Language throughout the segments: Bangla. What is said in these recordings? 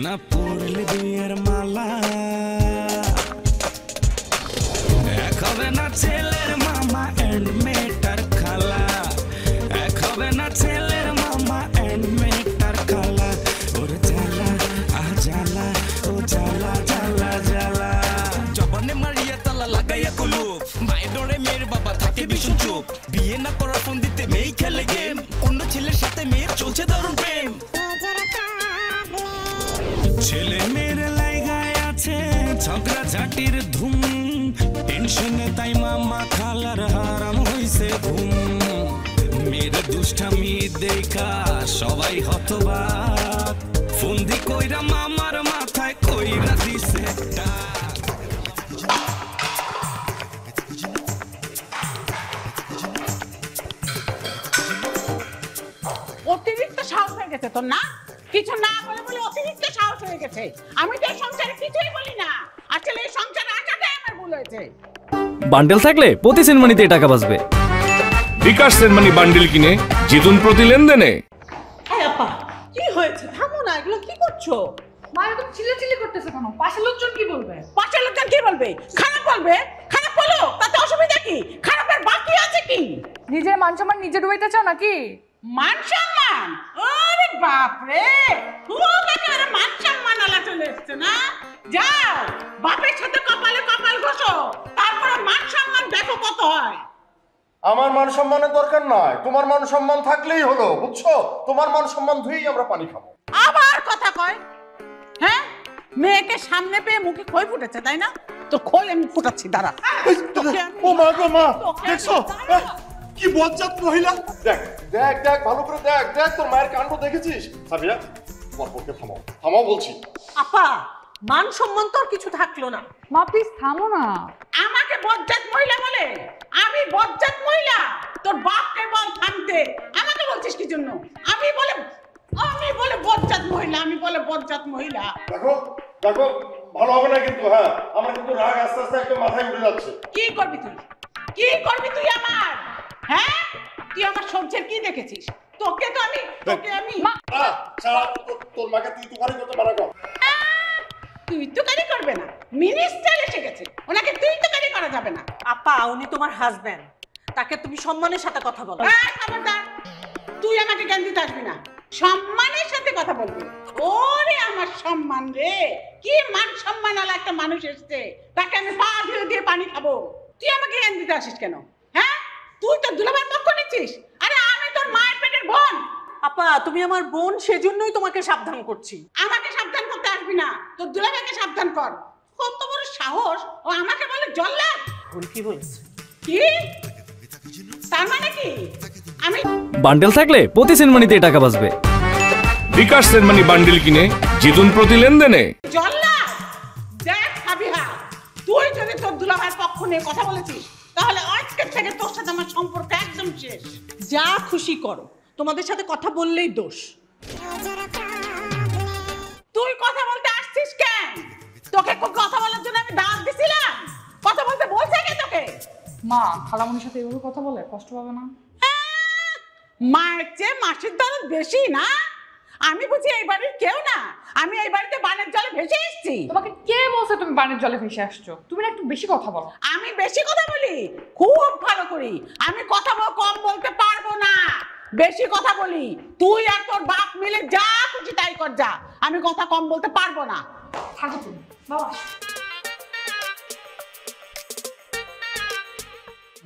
না পড়লে বিয়ের মালা, এক হবে না ছেলের মামা এন্ড মেয়েটার খালা, এক হবে না ছেলের মামা এন্ড মেয়েটার খালা। ওর জ্বালা আহ জ্বালা, ও জ্বালা জ্বালা জ্বালা। জবানে মারিয়া তালা লাগাইয়া কুলুপ, মায়ের ডরে মেয়ের বাবা থাকে ভীষণ চুপ। বিয়ে না করার ফোন দিতে মেয়ে খেলে গেম, অন্য ছেলের সাথে মেয়ের চলছে দারুণ প্রেম। ছেলে মেয়ের লাইগায় আছে ঝগড়া ঝাটির ধুম, টেনশনে তাই মামা খালার হারাম হইছে ঘুম। মেয়ের দুষ্টামি দেখা সবাই হতবাক, ফন্দি কইরা মামার মাথায় কইরা দিছে টাক। অতিরিক্ত সাহস হয়ে গেছে তোর না? কিছু না বলে বলে অতিরিক্ত সাহস হয়ে গেছে। আমি তো এই সংসারে কিছুই বলি না, আসলে এই সংসারে আসাটাই আমার ভুল হয়েছে। বান্ডেল থাকলে প্রতি সেনমানিতে টাকা বাঁচবে। বিকাশ সেনমানি বান্ডেল কিনে জিতুন প্রতি লেনদেনে। এই আপা কি হয়েছে? থামো না, এগুলো কি করছো? মা এরকম চিল্লাচিল্লি করতেছে কেন? পাশের লোকজন কি বলবে? পাশের লোকজন কি বলবে? খারাপ বলবে? খারাপ বলো, তাতে অসুবিধা কি? খারাপের বাকি আছে কি? নিজের মান সম্মান নিজে ডুবাইতে চাও নাকি? মান সম্মান? আরে বাপ রে, খুব একেবারে মান সম্মান আলা চলে এসছে না? যাও বাপের সাথে কপালে কপাল ঘষো, তারপরে মান সম্মান দেখো কত হয়। আমার মান সম্মানের দরকার নাই, তোমার মান সম্মান থাকলেই হলো, বুঝছো? তোমার মান সম্মান ধুয়েই আমরা পানি খাবো। আবার কথা কয়? হ্যাঁ, মেয়েকে সামনে পেয়ে মুখে খই ফুটেছে তাই না? তো খই আমি ফুটাচ্ছি, দাঁড়া। ও মা গো মা, দেখছো কি বজ্জাত মহিলা? দেখ দেখ দেখ ভালো করে দেখ দেখ, তোর মায়ের কাণ্ড দেখেছিস? সাবিয়া, তোমার পক্ষে থামাও, থামাও বলছি। আপা, মান সম্মান তো আর কিছু থাকলো না। মা প্লিজ থামো না। আমাকে বজ্জাত মহিলা বলে? আমি বজ্জাত মহিলা? তোর বাপকে বল থামতে, আমাকে বলছিস কি জন্য? আমি বলে বজ্জাত মহিলা, আমি বলে বজ্জাত মহিলা। দেখো দেখো, ভালো হবে না কিন্তু। হ্যাঁ, আমার কিন্তু রাগ আস্তে আস্তে একদম মাথায় উঠে যাচ্ছে। কি করবি তুই? কি করবি তুই আমার? হ্যাঁ, তুই আমার সহ্যের কি দেখেছিস? তোকে আমি তোর মাকে তুই তুকারি করতে মানা কর। তুই তুকারি করবে না, মিনিস্টার এসে গেছে, ওনাকে তুই তুকারি করা যাবে না। আপা, উনি তোমার হাজবেন্ড, তাকে তুমি সম্মানের সাথে কথা বলো। খবরদার, তুই আমাকে জ্ঞান দিতে আসবি না, সম্মানের সাথে কথা বলবি। ওরে আমার সম্মান রে, কি মান সম্মান আলা একটা মানুষ এসছে, তাকে আমি পা ধুয়ে দিয়ে পানি খাবো। তুই আমাকে জ্ঞান দিতে আসিস কেন? হ্যাঁ, তুই তো দুলাভাই পক্ষ নিচ্ছিস। আরে আমি তোর মায়ের পেটের বোন। আপা, তুমি আমার বোন, সেজন্যই তোমাকে সাবধান করছি। আমাকে সাবধান করতে আসবি না, তোর দুলাভাইকে সাবধান কর। কত বড় সাহস, ও আমাকে বলে জল্লাদ। ভুল কি বলছে? কি তার মানে কি? আমি বান্ডেল থাকলে প্রতি সেনমানিতে টাকা বাঁচবে। বিকাশ সেনমানি বান্ডেল কিনে জিতুন প্রতি লেনদেনে। জল্লাদ, দেখ সাবিহা, তুই যদি তোর দুলাভাইয়ের পক্ষ নিয়ে কথা বলেছিস, তাহলে আজকে থেকে তোর সাথে আমার সম্পর্ক একদম শেষ। যা খুশি করো, তোমাদের সাথে কথা বললেই দোষ। তুই কথা বলতে আসছিস কেন? তোকে কথা বলার জন্য আমি দাঁত দিছিলাম? কথা বলতে বলছে কে তোকে? মা খালামণির সাথে এভাবে কথা বলে কষ্ট পাবে না? মায়ের চেয়ে মাসির দরদ বেশি না? আমি বুঝি এই বাড়ির কেউ না? আমি এই বাড়িতে বানের জলে ভেসে এসেছি। তোমাকে কে বলছে তুমি বানের জলে ভেসে আসছো? তুমি না একটু বেশি কথা বলো। আমি বেশি কথা বলি? খুব ভালো করি। আমি কথা কম বলতে পারবো না, বেশি কথা বলি। তুই আর তোর বাপ মিলে যা খুশি তাই কর, যা। আমি কথা কম বলতে পারবো না। থাকো তুমি বাবা।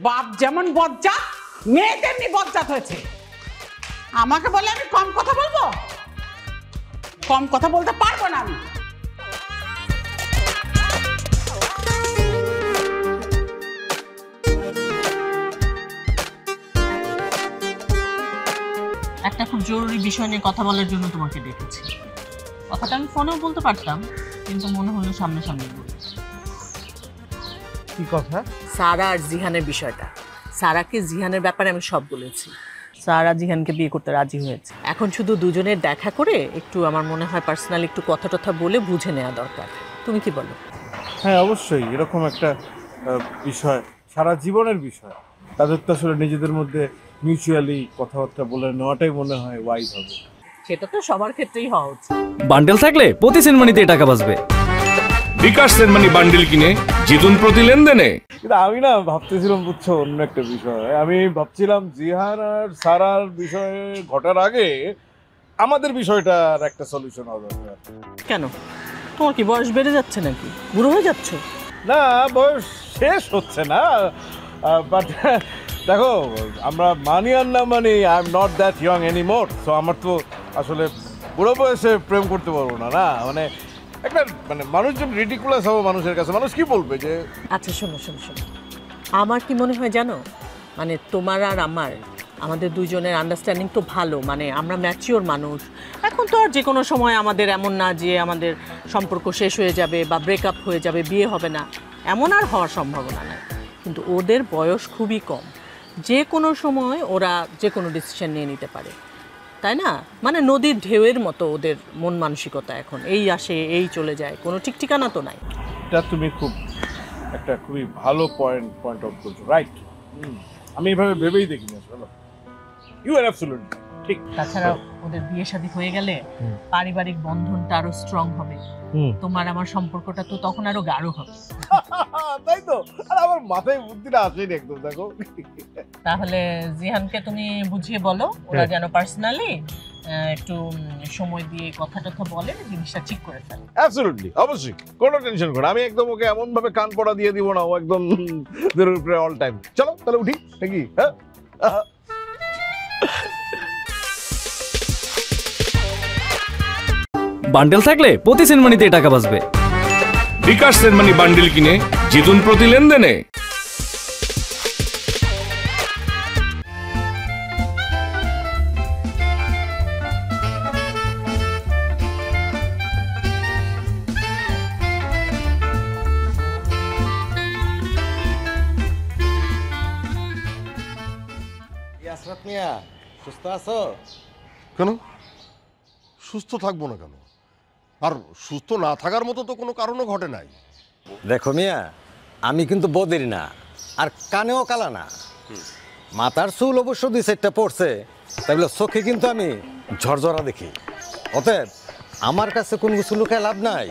বাপ যেমন বজ্জাত, মেয়ে তেমনি বজ্জাত হয়েছে। আমাকে বলে আমি কম কথা বলবো? কম কথা বলতে পারবো না আমি। একটা খুব জরুরি বিষয় নিয়ে কথা বলার জন্য তোমাকে ডেকেছি। কথাটা আমি ফোনেও বলতে পারতাম, কিন্তু মনে হলো সামনাসামনি বলি। কি কথা? সারা আর জিহানের বিষয়টা। সারাকে জিহানের ব্যাপারে আমি সব বলেছি। সারা জিহানকে বিয়ে করতে রাজি হয়েছে। এখন শুধু দুজনের দেখা করে একটু, আমার মনে হয় পার্সোনালি একটু কথা টথা বলে বুঝে নেওয়া দরকার। তুমি কি বলো? হ্যাঁ অবশ্যই, এরকম একটা বিষয় সারা জীবনের বিষয়, তাদের তো আসলে নিজেদের মধ্যে মিউচুয়ালি কথাবার্তা বলে নেওয়াটাই মনে হয় ওয়াইজ হবে। সেটা তো সবার ক্ষেত্রেই হওয়া উচিত। বান্ডেল থাকলে প্রতি সেনমানিতে টাকা বাঁচবে। বিকাশ সেনমানি বান্ডিল কিনে জিতুন প্রতি লেনদেনে। কিন্তু আমি না ভাবতেছিলাম, বুঝছো, অন্য একটা বিষয়। আমি ভাবছিলাম জিহান আর সারার বিষয়ে ঘটার আগে আমাদের বিষয়টার একটা সলিউশন হবে। কেন, তোমার কি বয়স বেড়ে যাচ্ছে নাকি, বুড়ো হয়ে যাচ্ছ? না, বয়স শেষ হচ্ছে না, বাট দেখো, আমরা মানি আর না মানি, I am not that young anymore. So আমার তো আসলে বুড়ো বয়সে প্রেম করতে পারবো না। না মানে একটা মানে মানুষজন রিডিকুলাস হবে মানুষের কাছে, মানুষ কি বলবে যে। আচ্ছা শোনো, আমার কি মনে হয় জানো, মানে তোমার আর আমাদের দুইজনের আন্ডারস্ট্যান্ডিং তো ভালো, মানে আমরা ম্যাচিওর মানুষ। এখন তো আর যে কোনো সময় আমাদের এমন না যে আমাদের সম্পর্ক শেষ হয়ে যাবে বা ব্রেকআপ হয়ে যাবে, বিয়ে হবে না, এমন আর হওয়ার সম্ভাবনা নাই। কিন্তু ওদের বয়স খুবই কম, যে কোনো সময় ওরা যে কোনো ডিসিশন নিয়ে নিতে পারে, তাই না? মানে নদীর ঢেউয়ের মতো ওদের মন মানসিকতা, এখন এই আসে এই চলে যায়, কোনো ঠিক ঠিকানা তো নাই। এটা তুমি খুবই ভালো পয়েন্ট অফ করছো, রাইট। আমি এভাবে ভেবেই দেখিনি আসলে। ইউ আর অ্যাবসলিউটলি ঠিক। তাছাড়া ওদের বিয়ে শাদী হয়ে গেলে পারিবারিক বন্ধনটা আরো স্ট্রং হবে, তোমার আমার সম্পর্কটা তো তখন আরো গাঢ় হবে। তাই তো, আর আমার মাথায় বুদ্ধিটা আসেনি একদম। দেখো, তাহলে জিহানকে তুমি বুঝিয়ে বলো, ওরা যেন পার্সোনালি একটু সময় দিয়ে কথা টথা বলে, জিনিসটা ঠিক করে ফেলে। অ্যাবসলিউটলি, অবশ্যই, কোনো টেনশন করো। আমি একদম ওকে এমন ভাবে কান পড়া দিয়ে দিব না, ও একদম অল টাইম। চলো তাহলে উঠি নাকি? হ্যাঁ, বান্ডেল থাকলে প্রতি সেনমানিতে টাকা বাঁচবে। বিকাশ সেনমানি বান্ডিল কিনে জিতুন প্রতি লেনদেনে। আশরাফ মিয়া, সুস্থ আছো? কেন সুস্থ থাকবো না কেন? আর সুস্থ না থাকার মতো তো কোনো কারণও ঘটে নাই। দেখো মিয়া, আমি কিন্তু বদির না, আর কানেও কালা না। মাথার চুল অবশ্য 2-4টা পড়ছে, তাহলে চোখে কিন্তু আমি ঝরঝরা দেখি। অতএব আমার কাছে কোনো কিছু লুকায় লাভ নাই।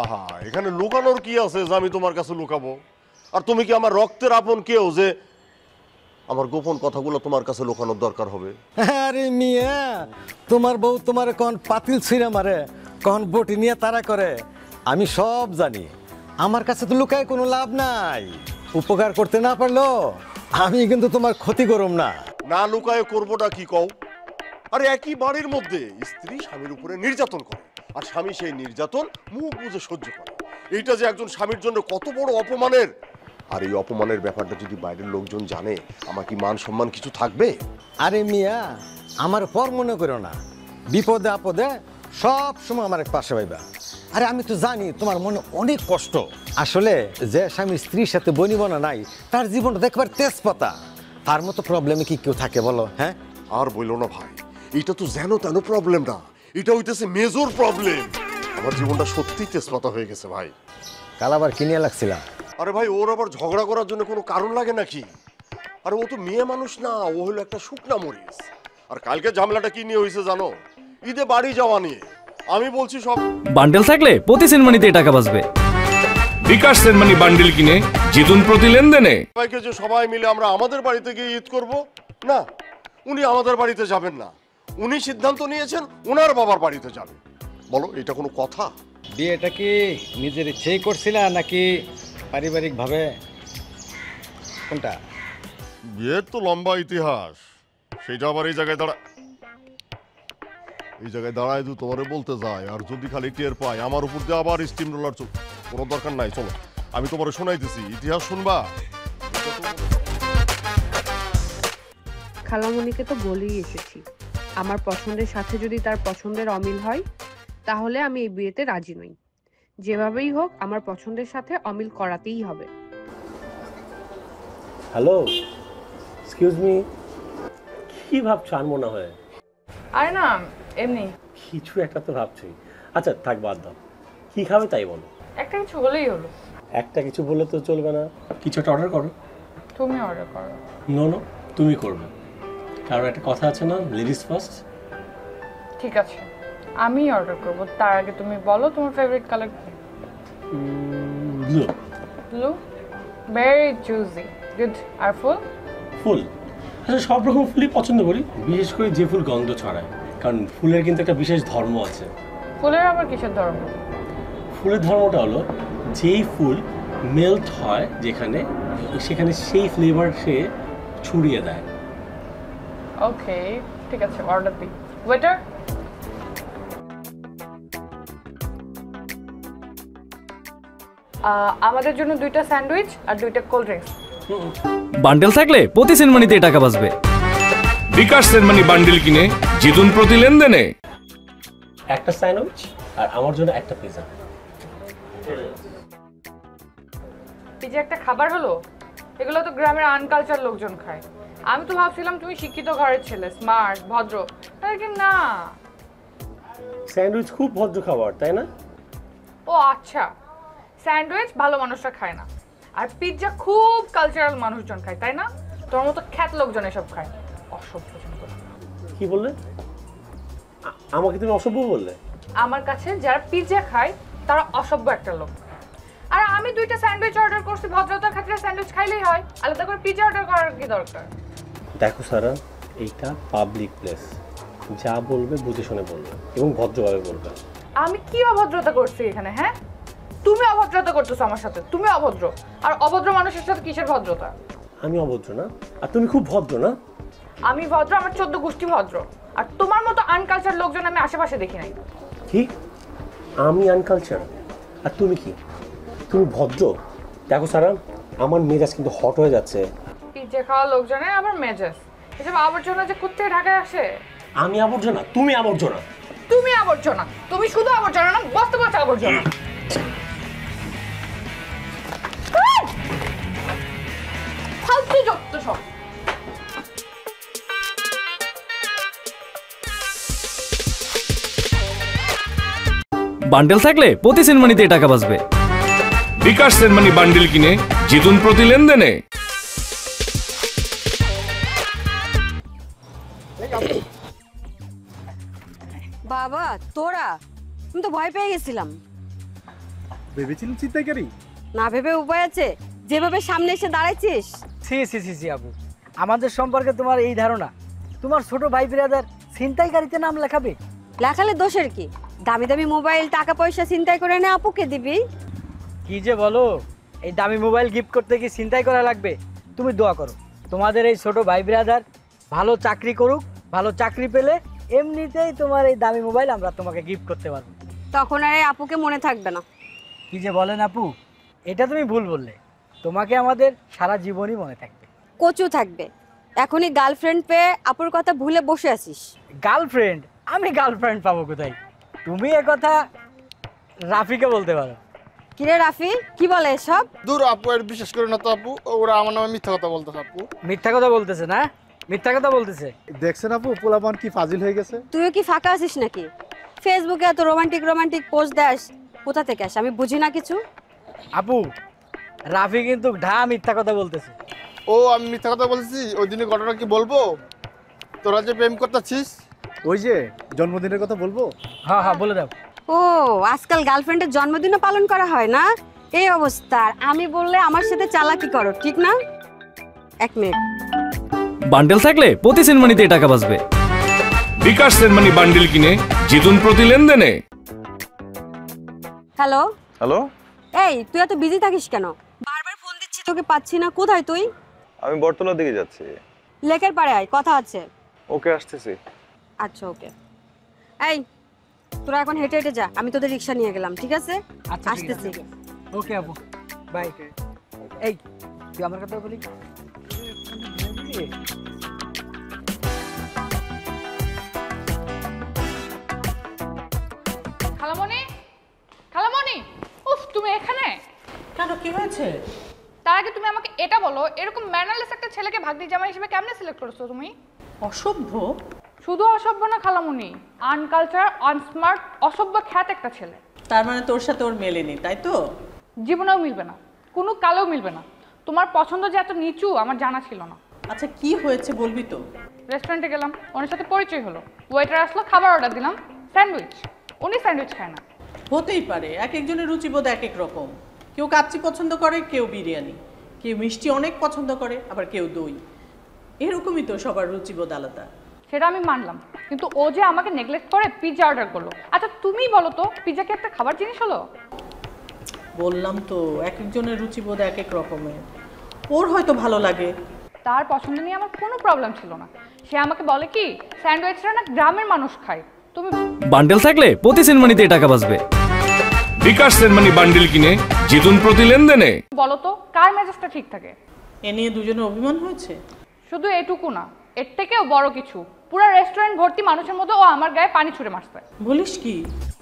আহা, এখানে লুকানোর কি আছে যে আমি তোমার কাছে লুকাবো? আর তুমি কি আমার রক্তের আপন কেউ যে আমার গোপন কথাগুলো তোমার কাছে লুকানোর দরকার হবে? আরে মিয়া, তোমার বউ তোমার কখন পাতিল ছিঁড়ে মারে, কখন বটি নিয়ে তারা করে, আমি সব জানি। আমার কাছে তো লুকায় কোনো লাভ নাই। উপকার করতে না পারলো আমি কিন্তু তোমার ক্ষতি করব না। না লুকায় করবোটা কি কও? আরে একই বাড়ির মধ্যে স্ত্রী স্বামীর উপরে নির্যাতন করে, আর স্বামী সেই নির্যাতন মুখ বুজে সহ্য করে। এইটা যে একজন স্বামীর জন্য কত বড় অপমানের! আর এই অপমানের ব্যাপারটা যদি বাইরের লোকজন জানে, আমার কি মান সম্মান কিছু থাকবে? আরে মিয়া, আমার পর মনে করো না, বিপদে আপদে সব সময় আমার পাশে পাইবা। আরে আমি তো জানি তোমার মনে অনেক কষ্ট। আসলে যে স্বামীর স্ত্রীর সাথে বনিবনা নাই, তার জীবনটা দেখবার তেজপাতা। তার মতো প্রবলেমে কি কেউ থাকে বলো? হ্যাঁ, আর বইলো না ভাই, এটা তো যেন তেন প্রবলেম না, এটা হইতেছে মেজর প্রবলেম। আমার জীবনটা সত্যিই তেজপাতা হয়ে গেছে ভাই। কাল আবার কি নিয়ে লাগছিলাম? আরে ভাই, ওর আবার ঝগড়া করার জন্য কোনো কারণ লাগে নাকি? আরে ও তো মেয়ে মানুষ না, ও হলো একটা শুকনা মরিচ। আর কালকে ঝামেলাটা কি নিয়ে হয়েছে জানো? ঈদে বাড়ি যাওয়া নিয়ে। আমি বলছি সব বান্ডেল থাকলে প্রতি সেনমানিতে টাকা বাঁচবে। বিকাশ সেনমানি বান্ডিল কিনে জিতুন প্রতি লেনদেনে। সবাইকে যে সবাই মিলে আমরা আমাদের বাড়িতে গিয়ে ঈদ করব, না, উনি আমাদের বাড়িতে যাবেন না। উনি সিদ্ধান্ত নিয়েছেন ওনার বাবার বাড়িতে যাবে। বলো, এটা কোনো কথা? বিয়েটা কি নিজের ইচ্ছেই করছিলা নাকি পারিবারিক ভাবে? কোনটা? বিয়ের তো লম্বা ইতিহাস, সেটা আবার এই জায়গায় দাঁড়ায় তো তোমারে বলতে যায়। আর যদি খালি টের পাই আমার উপর দিয়ে আবার স্টিম রোলার চল, কোনো দরকার নাই। চলো, আমি তোমারে শোনাইতেছি, ইতিহাস শুনবা। খালামণিকে তো বলেই এসেছি, আমার পছন্দের সাথে যদি তার পছন্দের অমিল হয় তাহলে আমি এই বিয়েতে রাজি নই। যেভাবেই হোক আমার পছন্দের সাথে অমিল করাতেই হবে। হ্যালো, এক্সকিউজ মি, কি ভাবছো? আর মনে হয় আরে না, এমনি কিছু একটা তো ভাবছি। আচ্ছা থাক, বাদ দাও। কি খাবে তাই বলো। একটা কিছু হলেই হলো। একটা কিছু বললে তো চলবে না, কিছু একটা অর্ডার করো। তুমি অর্ডার করো। নো নো, তুমি করবে, কারণ একটা কথা আছে না, লেডিস ফার্স্ট। ঠিক আছে, আমি অর্ডার করব। তার আগে তুমি বলো তোমার ফেভারিট কালার কি? Blue. Blue, very choosy, good. আর ফুল? ফুল আচ্ছা, সব রকম ফুলই পছন্দ করি, বিশেষ করে যে ফুল গন্ধ ছড়ায়, কারণ ফুলের কিন্তু একটা বিশেষ ধর্ম আছে। ফুলের আবার কিসের ধর্ম? ফুলের ধর্মটা হলো যেই ফুল মেল্ট হয় যেখানে, সেখানে সেই ফ্লেভার সে ছড়িয়ে দেয়। ওকে, ঠিক আছে, অর্ডার দিই। ওয়েটার, আমাদের জন্য 2টা স্যান্ডউইচ আর 2টা কোল্ড ড্রিঙ্কস। বান্ডেল থাকলে প্রতি সেনমানিতে টাকা বাঁচবে। বিকাশ সেনমানি বান্ডিল কিনে জিতুন প্রতি লেনদেনে। একটা স্যান্ডউইচ আর আমার জন্য একটা পিৎজা। পিৎজা একটা খাবার হলো? এগুলো তো গ্রামের আনকালচার লোকজন খায়। আমি তো ভাবছিলাম তুমি শিক্ষিত ঘরের ছেলে, স্মার্ট, ভদ্র। তাই না? স্যান্ডউইচ খুব ভদ্র খাবার, তাই না? ও আচ্ছা, স্যান্ডউইচ ভালো মানুষরা খায় না, আর পিৎজা খুব কালচারাল মানুষজন খায়, তাই না? তোর মতো খ্যাত লোকজন এসব খায়। অসভ্য জন। কি বললে? আমাকে তুমি অসভ্য বললে? আমার কাছে যারা পিৎজা খায় তারা অসভ্য একটা লোক। আর আমি 2টা স্যান্ডউইচ অর্ডার করছি, ভদ্রতার খাতিরে স্যান্ডউইচ খাইলেই হয়, আলাদা করে পিৎজা অর্ডার করার কি দরকার? দেখো সারা, এইটা পাবলিক প্লেস, যা বলবে বুঝে শুনে বলবে এবং ভদ্রভাবে বলবে। আমি কি অভদ্রতা করছি এখানে? হ্যাঁ, তুমি অভদ্রতা করতেছো আমার সাথে। তুমি অভদ্র, আর অভদ্র মানুষের সাথে কিসের ভদ্রতা? আমি অভদ্র না, আর তুমি খুব ভদ্র না? আমি ভদ্র, আমার 14 গোষ্ঠী ভদ্র, আর তোমার মতো আনকালচার লোকজন আমি আশেপাশে দেখি নাই। কি? আমি আনকালচার আর তুমি কি? তুমি ভদ্র? দেখো সারা, আমার মেজাজ কিন্তু হট হয়ে যাচ্ছে। পিৎজা খাওয়া লোকজনের আবার মেজাজ, এসব আবর্জনা যে কোত্থেকে ঢাকায় আসে। আমি আবর্জনা, তুমি আবর্জনা। তুমি আবর্জনা, তুমি শুধু আবর্জনা না, বস্তা বস্তা আবর্জনা। ফালতু যত সব। বান্ডেল থাকলে প্রতি সেনমানিতে টাকা বাঁচবে। বিকাশ সেনমানি বান্ডিল কিনে জিতুন প্রতি লেনদেনে। বাবা তোরা, আমি তো ভয় পেয়ে গেছিলাম। ভেবেছিলেন চিন্তাকারী? না ভেবে উপায় আছে, যেভাবে সামনে এসে দাঁড়াইছিস। সি সি সি সি আপু, আমাদের সম্পর্কে তোমার এই ধারণা? তোমার ছোট ভাই ব্রাদার ছিনতাইকারীতে নাম লেখাবে? লেখালে দোষের কি? দামি দামি মোবাইল, টাকা পয়সা ছিনতাই করে এনে আপুকে দিবি? কি যে বলো, এই দামি মোবাইল গিফট করতে কি ছিনতাই করা লাগবে? তুমি দোয়া করো তোমাদের এই ছোট ভাই ব্রাদার ভালো চাকরি করুক, ভালো চাকরি পেলে এমনিতেই তোমার এই দামি মোবাইল আমরা তোমাকে গিফট করতে পারবো। তখন আর এই আপুকে মনে থাকবে না। কি যে বলেন আপু, এটা তুমি ভুল বললে। তোমাকে আমাদের সারা জীবনই মনে থাকবে। কচু থাকবে। এখনই গার্লফ্রেন্ড পেয়ে আপুর কথা ভুলে বসে আছিস। গার্লফ্রেন্ড? আমি গার্লফ্রেন্ড পাবো কোথায়? তুমি এ কথা রাফিকে বলতে পারো। কিরে রাফি, কি বলে এসব? দূর আপু, আর বিশ্বাস করে না তো আপু, ওরা আমার নামে মিথ্যা কথা বলতেছে। আপু মিথ্যা কথা বলতেছে না? মিথ্যা কথা বলতেছে। দেখছেন আপু, পোলাপান কি ফাজিল হয়ে গেছে। তুইও কি ফাঁকা আছিস নাকি? ফেসবুকে এত রোমান্টিক রোমান্টিক পোস্ট দেস, কোথা থেকে আস? আমি বুঝি না কিছু। আপু, রাফি কিন্তু মিথ্যা কথা বলতেছে। ও, আমি মিথ্যা কথা বলছি? ওই দিনের ঘটনা কি বলবো? তোরা যে প্রেম করতেছিস, ওই যে জন্মদিনের কথা বলবো? হ্যাঁ হ্যাঁ, বলে দাও। ও, আজকাল গার্লফ্রেন্ডের জন্মদিনও পালন করা হয় না? এই অবস্থা আমি বললে আমার সাথে চালাকি করো, ঠিক না? 1 মিনিট। বান্ডেল থাকলে প্রতি সেনমানিতে টাকা বাঁচবে। বিকাশ সেনমানি বান্ডিল কিনে জিতুন প্রতি লেনদেনে। হ্যালো হ্যালো, এই তুই এত বিজি থাকিস কেন? বারবার ফোন দিচ্ছি তোকে পাচ্ছি না। কোথায় তুই? আমি বটতলার দিকে যাচ্ছি। লেকের পাড়ে আয়, কথা আছে। ওকে, আসতেছি। আচ্ছা ওকে। এই তোরা এখন হেঁটে হেঁটে যা, আমি তোদের রিক্সা নিয়ে গেলাম, ঠিক আছে? আচ্ছা আসতেছি। ওকে আপু, বাই। এই তুই আমার কথা বলি। খালামণি, খালামণি, উফ, তুমি এখানে কেন? কি হয়েছে? তার আগে তুমি আমাকে এটা বলো, এরকম ম্যানারলেস একটা ছেলেকে ভাগ্নি জামাই হিসেবে কেমনে সিলেক্ট করেছো তুমি? অসভ্য? শুধু অসভ্য না খালামণি, আনকালচার, আনস্মার্ট, অসভ্য খ্যাত একটা ছেলে। তার মানে তোর সাথে ওর মেলেনি, তাই তো? জীবনেও মিলবে না, কোনো কালেও মিলবে না। তোমার পছন্দ যে এত নিচু আমার জানা ছিল না। আচ্ছা কি হয়েছে বলবি তো? রেস্টুরেন্টে গেলাম, ওনার সাথে পরিচয় হলো, ওয়েটার আসলো, খাবার অর্ডার দিলাম, স্যান্ডউইচ। উনি স্যান্ডউইচ খায় না। হতেই পারে, এক একজনের রুচিবোধ এক এক রকম। কেউ কাচ্চি পছন্দ করে, কেউ বিরিয়ানি, কেউ মিষ্টি অনেক পছন্দ করে, আবার কেউ দই। এরকমই তো, সবার রুচিবোধ আলাদা। সেটা আমি মানলাম, কিন্তু ও যে আমাকে নেগলেক্ট করে পিৎজা অর্ডার করলো। আচ্ছা তুমিই বলো তো, পিৎজা কি একটা খাবার জিনিস হলো? বললাম তো, এক একজনের রুচিবোধ এক এক রকমের। ওর হয়তো ভালো লাগে। তার পছন্দ নিয়ে আমার কোনো প্রবলেম ছিল না। সে আমাকে বলে কি স্যান্ডউইচটা না গ্রামের মানুষ খায়। তুমি বান্ডেল থাকলে প্রতি সেনমানিতে টাকা বাঁচবে। বিকাশ সেনমানি বান্ডিল কিনে জিতুন প্রতি লেনদেনে। বলো তো কার মেজাজটা ঠিক থাকে? এ নিয়ে দুজনে অভিমান হয়েছে? শুধু এটুকু না, এর থেকেও বড় কিছু। পুরো রেস্টুরেন্ট ভর্তি মানুষের মধ্যে ও আমার গায়ে পানি ছুঁড়ে মারছে। বলিস কি?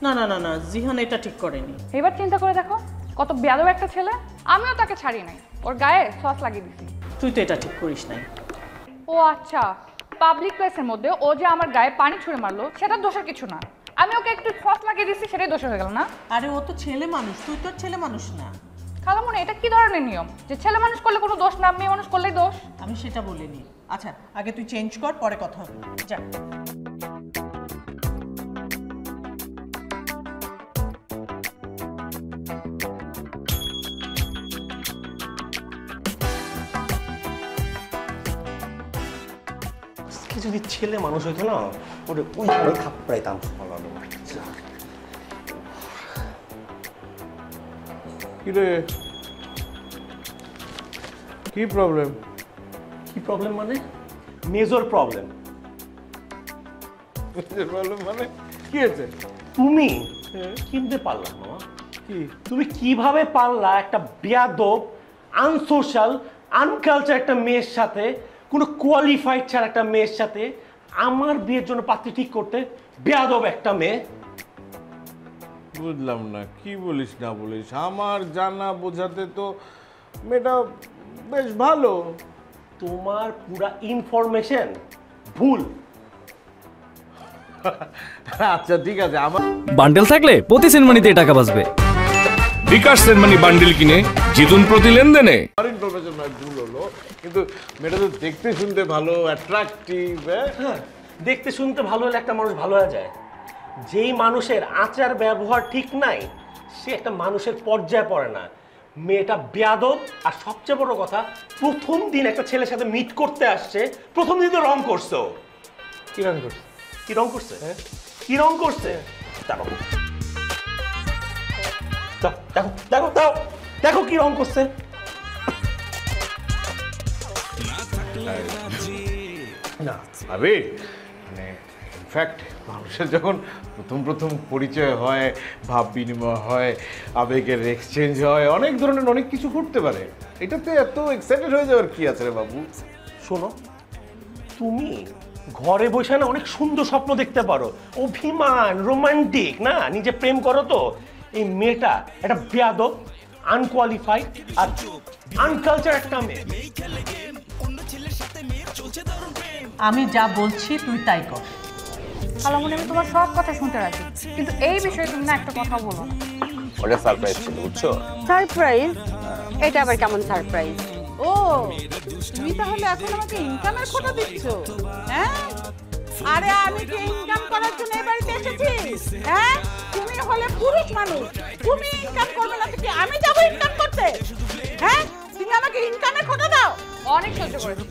না না না না, জিহান এটা ঠিক করেনি। এবার চিন্তা করে দেখো, কত বেয়াদব একটা ছেলে। আমিও তাকে ছাড়িয়ে নাই, ওর গায়ে সস লাগিয়ে দিছি। তুই তো এটা ঠিক করিস নাই। ও আচ্ছা, পাবলিক প্লেসের মধ্যে ও যে আমার গায়ে পানি ছুঁড়ে মারলো সেটা দোষের কিছু না। আমি ওকে একটু সস লাগিয়ে দিচ্ছি, সেটাই দোষ হয়ে গেল না? আরে ও তো ছেলে মানুষ, তুই তো ছেলে মানুষ না। খালামুনি, এটা কি ধরনের নিয়ম যে ছেলে মানুষ করলে কোনো দোষ না, মেয়ে মানুষ করলেই দোষ? আমি সেটা বলিনি। আচ্ছা আগে তুই চেঞ্জ কর, পরে কথা হবে। যা। যদি ছেলে মানুষ হইতো না, ওটা ওইখানে থাপড়াইতাম। কিরে, কি প্রবলেম? কি প্রবলেম মানে? Major problem. মানে কি হয়েছে? তুমি কিনতে পারলা মামা? কি তুমি কিভাবে পারলা একটা বেয়াদব, আনসোশাল, আনকালচার একটা মেয়ের সাথে, কোনো কোয়ালিফাইড ছাড়া একটা মেয়ের সাথে আমার বিয়ের জন্য পাত্রী ঠিক করতে? বেয়াদব একটা মেয়ে। বুঝলাম না, কি বলিস না বলিস। আমার জানা বোঝাতে তো মেয়েটা বেশ ভালো। তোমার পুরা ইনফরমেশন ভুল। আচ্ছা ঠিক আছে, আমার বান্ডেল থাকলে প্রতি সেনমানিতে টাকা বাঁচবে। বিকাশ সেনমানি বান্ডিল কিনে জিতুন প্রতি লেনদেনে। আমার ইনফরমেশন ভুল হলো, কিন্তু মেয়েটা তো দেখতে শুনতে ভালো, অ্যাট্রাকটিভ। হ্যাঁ, দেখতে শুনতে ভালো হলে একটা মানুষ ভালো হয়ে যায়। যেই মানুষের আচার ব্যবহার ঠিক নাই, সে একটা মানুষের পর্যায়ে পড়ে না। মেয়েটা বেয়াদব, আর সবচেয়ে বড় কথা, প্রথম দিন একটা ছেলের সাথে মিট করতে আসছে, প্রথম দিন তো রং করছো। কি রং করছে? কি রং করছে? কি রং করছে? দেখো দেখো দেখো দেখো দেখো কি রং করছে। না ভাবি, মানে ইনফ্যাক্ট মানুষের যখন প্রথম পরিচয় হয়, ভাব বিনিময় হয়, আবেগের এক্সচেঞ্জ হয়, অনেক ধরনের অনেক কিছু ঘটতে পারে। এটাতে এত এক্সাইটেড হয়ে যাওয়ার কি আছে রে বাবু? শোনো, তুমি ঘরে বসে না অনেক সুন্দর স্বপ্ন দেখতে পারো, অভিমান, রোমান্টিক না, নিজে প্রেম করো। তো এই মেয়েটা একটা বেয়াদব, আনকোয়ালিফাইড আর আনকালচার একটা মেয়ে। আমি যা বলছি তুই তাই কর। খালামুনি, আমি তোমার সব কথা শুনতে রাজি, কিন্তু এই বিষয়ে তুমি না একটা কথা বলো না। ওটা সারপ্রাইজ ছিল, বুঝছো? সারপ্রাইজ? এটা আবার কেমন সারপ্রাইজ? ও, তুমি তাহলে এখন আমাকে ইনকামের খোটা দিচ্ছ? হ্যাঁ, আরে আমি কি ইনকাম করার জন্য এই বাড়িতে এসেছি? হ্যাঁ, তুমি হলে পুরুষ মানুষ, তুমি ইনকাম করবে না তো কি আমি যাব ইনকাম করতে? হ্যাঁ, তুমি আমাকে ইনকামের খোটা দাও। অনেক সহ্য করেছি,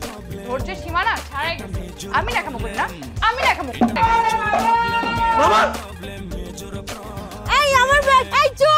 ধৈর্যের সীমা না ছাড়াই গেছে। আমি লেখামো করি না, আমি লেখামো করি। এই আমার ব্যাগ, এই চোর!